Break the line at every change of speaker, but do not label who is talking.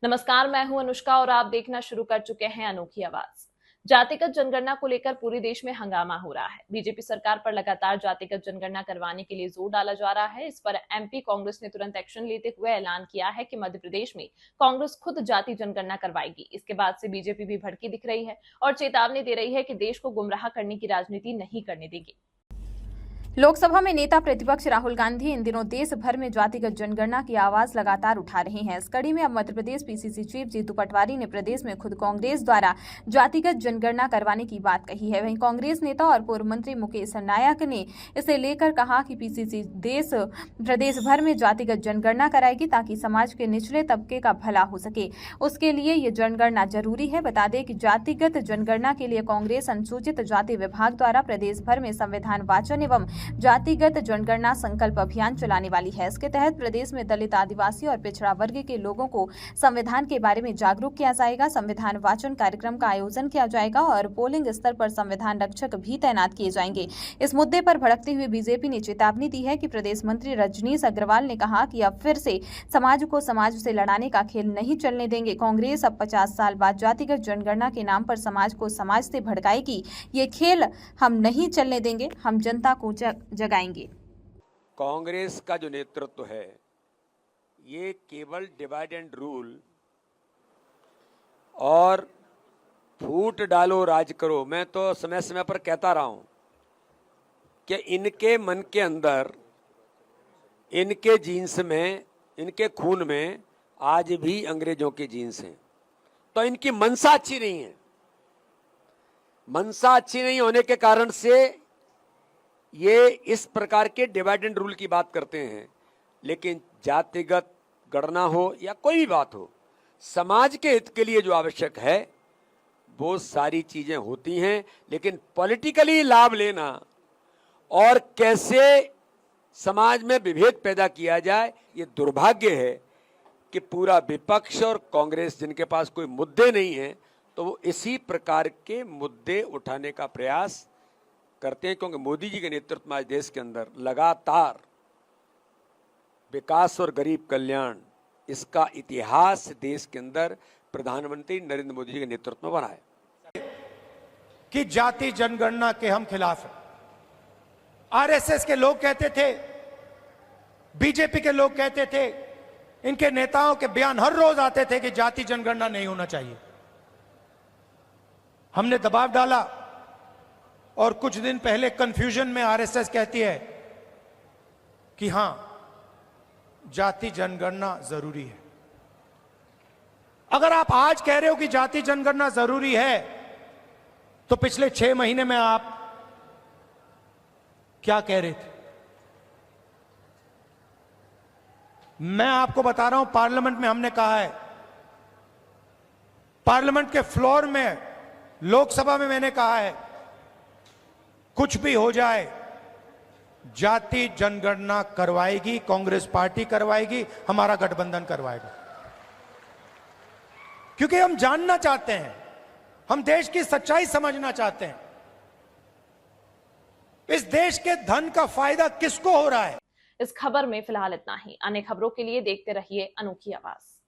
नमस्कार, मैं हूं अनुष्का और आप देखना शुरू कर चुके हैं अनोखी आवाज। जातिगत जनगणना को लेकर पूरे देश में हंगामा हो रहा है। बीजेपी सरकार पर लगातार जातिगत जनगणना करवाने के लिए जोर डाला जा रहा है। इस पर एमपी कांग्रेस ने तुरंत एक्शन लेते हुए ऐलान किया है कि मध्य प्रदेश में कांग्रेस खुद जाति जनगणना करवाएगी। इसके बाद से बीजेपी भी भड़की दिख रही है और चेतावनी दे रही है कि देश को गुमराह करने की राजनीति नहीं करने देगी।
लोकसभा में नेता प्रतिपक्ष राहुल गांधी इन दिनों देश भर में जातिगत जनगणना की आवाज लगातार उठा रहे हैं। इस कड़ी में अब मध्य प्रदेश पीसीसी चीफ जीतू पटवारी ने प्रदेश में खुद कांग्रेस द्वारा जातिगत जनगणना करवाने की बात कही है। वहीं कांग्रेस नेता और पूर्व मंत्री मुकेश नायक ने इसे लेकर कहा कि पीसीसी प्रदेश भर में जातिगत जनगणना कराएगी ताकि समाज के निचले तबके का भला हो सके। उसके लिए ये जनगणना जरूरी है। बता दें कि जातिगत जनगणना के लिए कांग्रेस अनुसूचित जाति विभाग द्वारा प्रदेश भर में संविधान वाचन एवं जातिगत जनगणना संकल्प अभियान चलाने वाली है। इसके तहत प्रदेश में दलित, आदिवासी और पिछड़ा वर्ग के लोगों को संविधान के बारे में जागरूक किया जाएगा। संविधान वाचन कार्यक्रम का आयोजन किया जाएगा और पोलिंग स्तर पर संविधान रक्षक भी तैनात किए जाएंगे। इस मुद्दे पर भड़कते हुए बीजेपी ने चेतावनी दी है कि प्रदेश मंत्री रजनीश अग्रवाल ने कहा कि अब फिर से समाज को समाज से लड़ाने का खेल नहीं चलने देंगे। कांग्रेस अब 50 साल बाद जातिगत जनगणना के नाम पर समाज को समाज से भड़काएगी। ये खेल हम नहीं चलने देंगे, हम जनता को जगाएंगे।
कांग्रेस का जो नेतृत्व है ये केवल डिवाइड एंड रूल और फूट डालो राज करो, मैं तो समय समय पर कहता रहा हूं कि इनके मन के अंदर, इनके जीन्स में, इनके खून में आज भी अंग्रेजों के जीन्स हैं। तो इनकी मनसा अच्छी नहीं है। मनसा अच्छी नहीं होने के कारण से ये इस प्रकार के डिवाइड एंड रूल की बात करते हैं। लेकिन जातिगत गणना हो या कोई भी बात हो, समाज के हित के लिए जो आवश्यक है वो सारी चीजें होती हैं। लेकिन पॉलिटिकली लाभ लेना और कैसे समाज में विभेद पैदा किया जाए, ये दुर्भाग्य है कि पूरा विपक्ष और कांग्रेस, जिनके पास कोई मुद्दे नहीं है, तो वो इसी प्रकार के मुद्दे उठाने का प्रयास करते हैं। क्योंकि मोदी जी के नेतृत्व में आज देश के अंदर लगातार विकास और गरीब कल्याण, इसका इतिहास देश के अंदर प्रधानमंत्री नरेंद्र मोदी जी के नेतृत्व में बना है।
कि जाति जनगणना के हम खिलाफ हैं। आरएसएस के लोग कहते थे, बीजेपी के लोग कहते थे, इनके नेताओं के बयान हर रोज आते थे कि जाति जनगणना नहीं होना चाहिए। हमने दबाव डाला और कुछ दिन पहले कंफ्यूजन में आरएसएस कहती है कि हां, जाति जनगणना जरूरी है। अगर आप आज कह रहे हो कि जाति जनगणना जरूरी है, तो पिछले 6 महीने में आप क्या कह रहे थे? मैं आपको बता रहा हूं, पार्लियामेंट में हमने कहा है, पार्लियामेंट के फ्लोर में, लोकसभा में मैंने कहा है, कुछ भी हो जाए जाति जनगणना करवाएगी कांग्रेस पार्टी, करवाएगी, हमारा गठबंधन करवाएगा। क्योंकि हम जानना चाहते हैं, हम देश की सच्चाई समझना चाहते हैं, इस देश के धन का फायदा किसको हो रहा है।
इस खबर में फिलहाल इतना ही। अन्य खबरों के लिए देखते रहिए अनोखी आवाज।